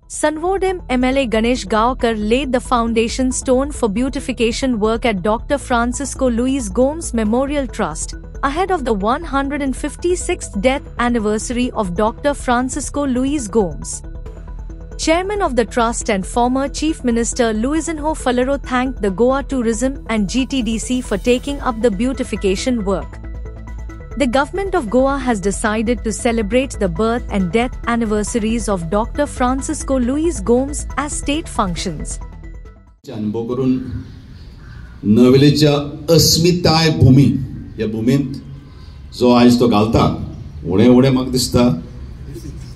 Sanvodem MLA Ganesh Gaonkar laid the foundation stone for beautification work at Dr. Francisco Luis Gomes Memorial Trust, ahead of the 156th death anniversary of Dr. Francisco Luis Gomes. Chairman of the trust and former Chief Minister Luisinho Falero thanked the Goa Tourism and GTDC for taking up the beautification work. The government of Goa has decided to celebrate the birth and death anniversaries of Dr. Francisco Luis Gomes as state functions. अनुभव करून नवेलीच्या अस्मिताय भूमी या भूमींत जो आज तो घालता उणे म्हाका दिसता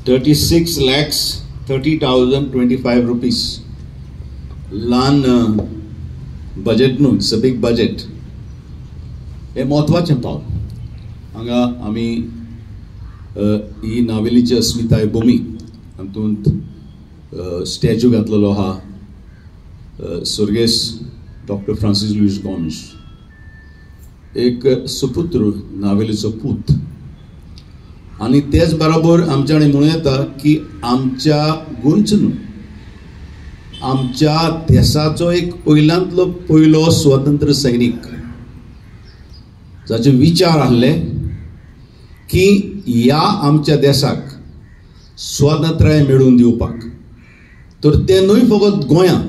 36,30,025 रुपीस ल्हान बजेट न्हू, इट्स अ बिग बजेट. हे महत्वाचें पावल. हांगा आमी ही नावेलीची अस्मिताय भूमी हातूंत स्टॅच्यू घातलेलो आहा सुर्गेस डॉक्टर फ्रांसिस लुईस गोमेस, एक सुपुत्र नावेलीचो पूत. आणि तेच बरोबर आमच्याकडे म्हणूं येता की आमच्या गोंयचो न्हू, आमच्या देशाचो एक पयलांतलो पयलो स्वतंत्र सैनीक जाचे विचार आसले की ह्या आमच्या देशाक स्वातंत्र्य मेळून दिवपाक. तर ते न्हय फकत गोंयांत,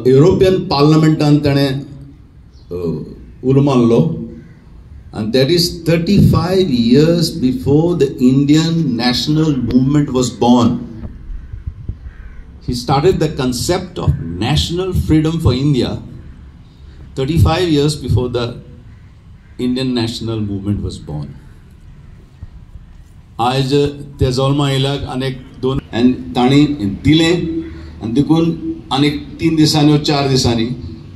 युरोपियन पार्लमेंटान ताणें उलो मारलो. And that is 35 years before the Indian national movement was born. He started the concept of national freedom for India 35 years before the Indian national movement was born. आज ते जल्मा येयल्याक आनीक 2 आनी ताणी दिलें आनी देखून आनीक 3 दिसांनी वा 4 दिसांनी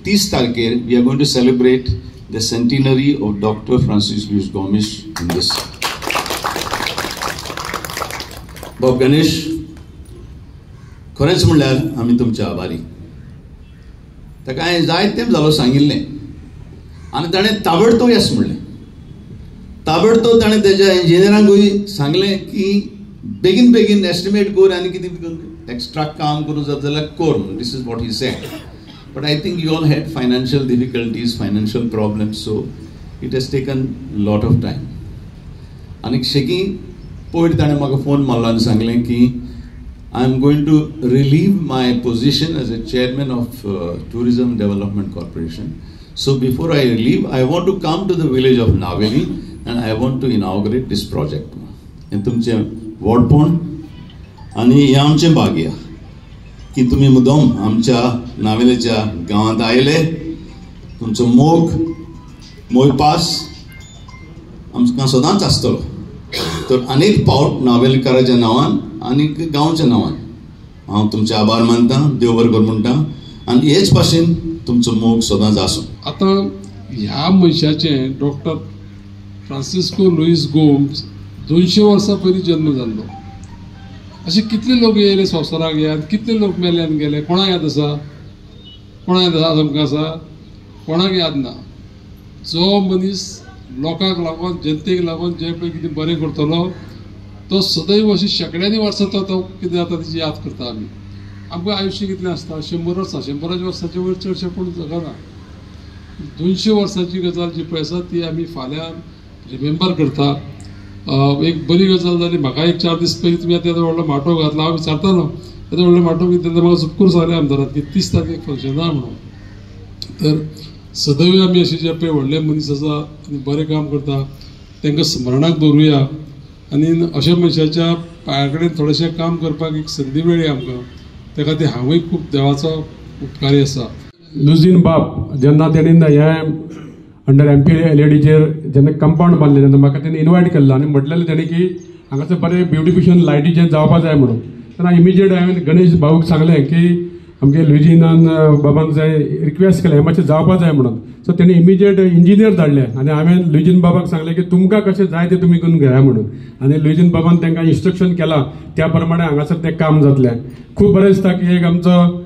30 तारखेर we are going to celebrate the centenary of Dr. Francis Luis Gomes in this. Bob Ganesh, खरेंच म्हणल्यार आमी तुमचे आभारी. ताका हांवें जायतें जालो सांगिल्लें आनी ताणें ताबडतोब येस म्हणलें. ताबडतोब ताणें तेज्या इंजिनियरांकूय सांगलें की बेगीन एस्टिमेट कर आनी कितें एक्स्ट्रा काम करूं जाता जाल्यार कर. This is what he said. But I think you all had financial difficulties, financial problems, so it has taken a lot of time. And शेकी पयर ताणें म्हाका फोन मारलो आनी सांगलें की I am going to relieve my position as a chairman of Tourism Development Corporation. So before I leave, I want to come to the village of Naveli and I want to inaugurate this project. हे तुमचें वोडपण आनी हे आमचें भाग्य की तुम्ही मुद्दम आमच्या नावेलीच्या गावात आयले. तुमचो मोग पास आमकां सदांच आसतलो. तर अनेक पावट नावेलकाराच्या नांवान आनी गांवच्या नांवान हांव तुमचे आभार मानता, देव बरें कर म्हणटा आनी हेच भाशेन तुमचो मोग सदांच आसूं. आतां ह्या मनशाचें डॉक्टर फ्रांसिस्को लुईस गोम्स 200 वर्सां पयलीं जल्म जाल्लो. असे कितले लोक येयले संवसाराक याद, कितले लोक मेल्यान गेले, कोणाक याद आसा? कोणाक याद आसा? आमकां आसा? कोणाक याद ना. जो मनीस लोकांक लागून, जनतेक लागून जे पळय कितें बरें करतलो तो सदैव अशी शेकड्यांनी वर्सां तो कितें जाता तेची याद करता आमी. आमकां आयुश्य कितलें आसता? 100 वर्सां. 100 वर्सांचे वयर चडशे कोण जगना. 200 वर्सांची गजाल जी पळय आसा ती आमी फाल्यां रिमेंबर करता. एक बरी गजाल जाली. म्हाका एक 4 दीस पयलीं तुमी आतां व्हडलो माटो घातला. हांव विचारतालो येदो व्हडलो माटो तेन्ना म्हाका सुटकूर सांगलें आमदारान की 30 तारखेक फंक्शन आहा म्हणून. तर सदैव आमी अशे जे पळय व्हडले मनीस आसा आनी बरें काम करता तांकां स्मरणाक दवरुया आनी अशा मनशाच्या पांया कडेन थोडेशें काम करपाक एक संदी मेळ्ळी आमकां. त्या खातीर हांवूय खूब देवाचो उपकारी आसा. लुझीन बाब जेन्ना तेणें हे अंडर MPLADचेर जेन्ना कंपाऊंड बांदलें तेन्ना म्हाका तेणें इनवायट केल्लो आनी म्हटलेलें तेणें की हांगासर बरें ब्युटिफिकेशन लायटीचें जावपा जाय म्हणून. तेन्ना इमिजिएट हांवें गणेश भाऊक सांगलें की आमगे लुझीनान बाबांक जाय रिक्वेस्ट केलें हें मातशें जावपा जाय म्हणून. सो तेणें इमिजिएट इंजिनियर धाडलें आनी हांवें लुझीन बाबाक सांगलें की तुमकां कशें जाय तें तुमी करून घेया म्हणून. आनी लुझीन बाबान तांकां इन्स्ट्रक्शन केलां त्या प्रमाणे हांगासर तें काम जातलें. खूब बरें दिसता की एक आमचो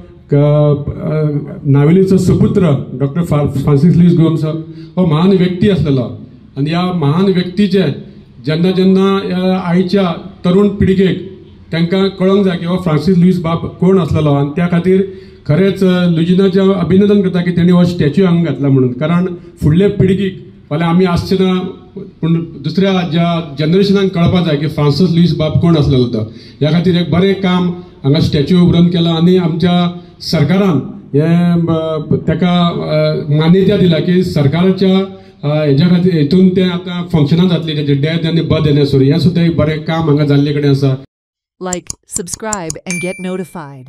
नावेलीचो सुपुत्र डॉक्टर फ्रांसिस लुईस गोम्स हो महान व्यक्ती आसलेलो आनी ह्या महान व्यक्तीचे जेन्ना जेन्ना आयच्या तरुण पिळगेक तांकां कळोंक जाय की हो फ्रांसीस लुईस बाब कोण आसलेलो आनी त्या खातीर खरेंच लुजिनाचें अभिनंदन करता की तेणी हो स्टॅच्यू हांगा घातला म्हणून. कारण फुडले पिळगेक फाल्यां आमी आसचे ना पूण दुसऱ्या ज्या जनरेशनाक कळपाक जाय की फ्रांसीस लुईस बाब कोण आसलेलो तो. ह्या खातीर एक बरें काम हांगा स्टॅच्यू उबरून केलां आनी आमच्या सरकारान ताका मान्यता दिला की सरकाराच्या हेच्या खातीर हेतून ते आतां फंक्शनां जातली तेजे डेथ आनी बर्थ एनिवर्सरी हें सुद्दां एक बरें काम हांगा जाल्ले कडेन आसा. Like, subscribe and get notified.